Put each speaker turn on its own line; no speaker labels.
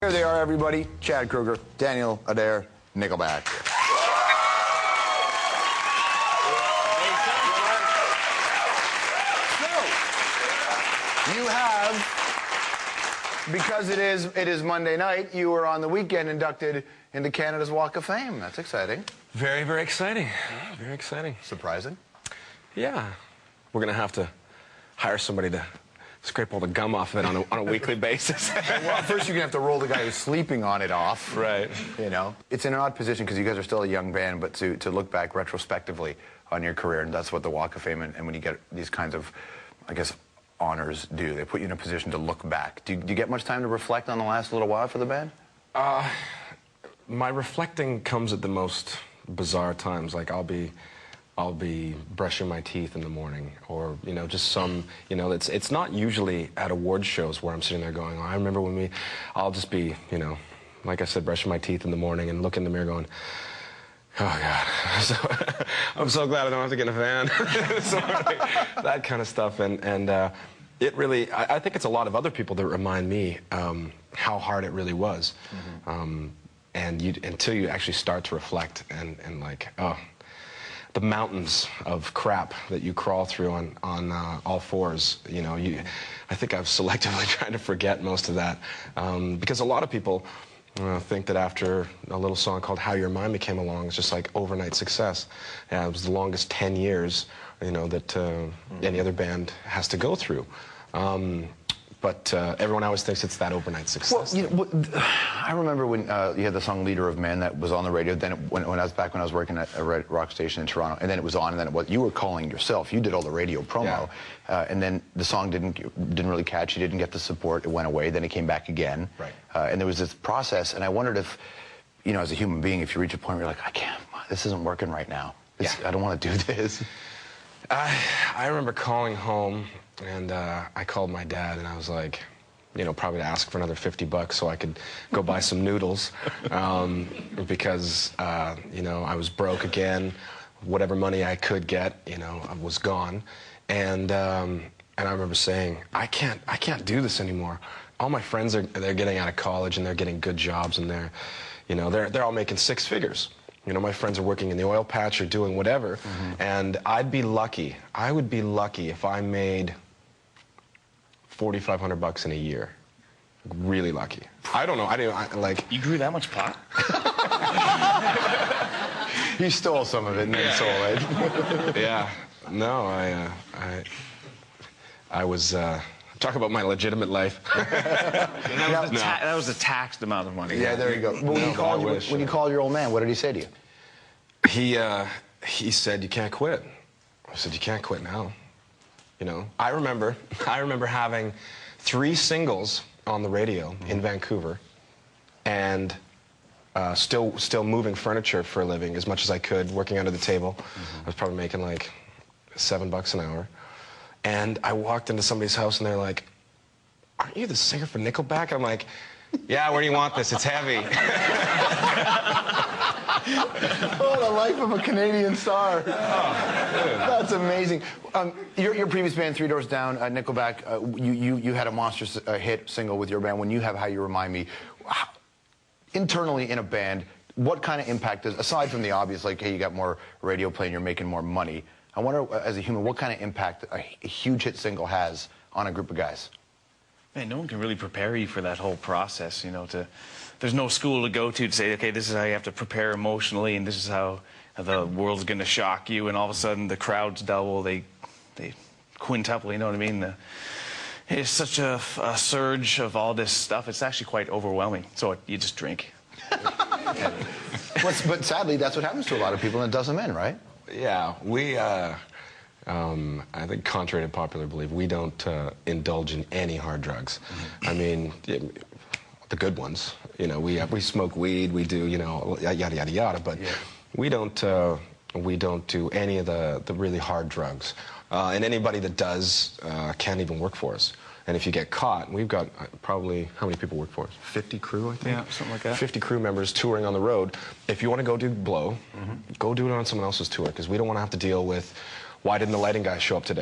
Here they are, everybody. Chad Kroeger, Daniel, Adair, Nickelback. So, you have, because it is Monday night, you were on the weekend inducted into Canada's Walk of Fame. That's exciting.
Very, very exciting. Very exciting.
Surprising?
Yeah. We're going to have to hire somebody to scrape all the gum off of it on a weekly basis.
Well, first you're going to have to roll the guy who's sleeping on it off.
Right.
You know? It's in an odd position because you guys are still a young band, but to look back retrospectively on your career, and that's what the Walk of Fame and when you get these kinds of, I guess, honors do. They put you in a position to look back. Do you get much time to reflect on the last little while for the band?
My reflecting comes at the most bizarre times. Like I'll be brushing my teeth in the morning, or just some, it's not usually at award shows where I'm sitting there going, oh, I remember when I'll just be, like I said, brushing my teeth in the morning and look in the mirror going, oh God, I'm so glad I don't have to get in a van. That kind of stuff, and it really, I think it's a lot of other people that remind me how hard it really was, and until you actually start to reflect and like, oh, the mountains of crap that you crawl through on all fours, I think I've selectively tried to forget most of that, because a lot of people think that after a little song called How Your Mind came along, it's just like overnight success. Yeah, it was the longest 10 years, that any other band has to go through. But everyone always thinks it's that overnight success.
Well, I remember when you had the song "Leader of Men" that was on the radio. Then when I was working at a rock station in Toronto, and then it was on, and then you were calling yourself. You did all the radio promo, and then the song didn't really catch. You didn't get the support. It went away. Then it came back again.
Right.
And there was this process, and I wondered if, as a human being, if you reach a point where you're like, I can't. This isn't working right now. I don't want to do this.
I remember calling home. And I called my dad, and I was like, probably to ask for another $50 so I could go buy some noodles, because, I was broke again. Whatever money I could get, was gone. And I remember saying, I can't do this anymore. All my friends they're getting out of college, and they're getting good jobs, and they're all making six figures. My friends are working in the oil patch or doing whatever, and I would be lucky if I made $4,500 in a year. Really lucky. I don't know.
You grew that much pot?
He stole some of it and then sold it.
Yeah. No, I was talk about my legitimate life.
That was a taxed amount of money.
Yeah, there you go. But when you called your old man, what did he say to you?
He said, you can't quit. I said, you can't quit now. I remember having 3 singles on the radio in Vancouver, and still moving furniture for a living as much as I could, working under the table. I was probably making like $7 an hour. And I walked into somebody's house, and they're like, aren't you the singer for Nickelback? I'm like, yeah, where do you want this? It's heavy.
Oh, the life of a Canadian star. Oh, that's amazing. Your previous band, Three Doors Down, Nickelback, you had a monstrous hit single with your band. When you have How You Remind Me, internally in a band, what kind of impact does, aside from the obvious, like, hey, you got more radio play and you're making more money, I wonder, as a human, what kind of impact a huge hit single has on a group of guys?
Man, no one can really prepare you for that whole process, There's no school to go to say, okay, this is how you have to prepare emotionally, and this is how the world's going to shock you, and all of a sudden the crowds double, they quintuple, you know what I mean? It's such a surge of all this stuff. It's actually quite overwhelming, so you just drink.
But sadly, that's what happens to a lot of people, and it does them in, right?
Yeah, we, I think contrary to popular belief, we don't indulge in any hard drugs. I mean, the good ones, we smoke weed, we do, yada, yada, yada, but we don't do any of the really hard drugs. And anybody that does can't even work for us. And if you get caught, we've got probably, how many people work for us? 50 crew, I think?
Yeah, something like that.
50 crew members touring on the road. If you want to go do blow, go do it on someone else's tour, because we don't want to have to deal with, why didn't the lighting guy show up today?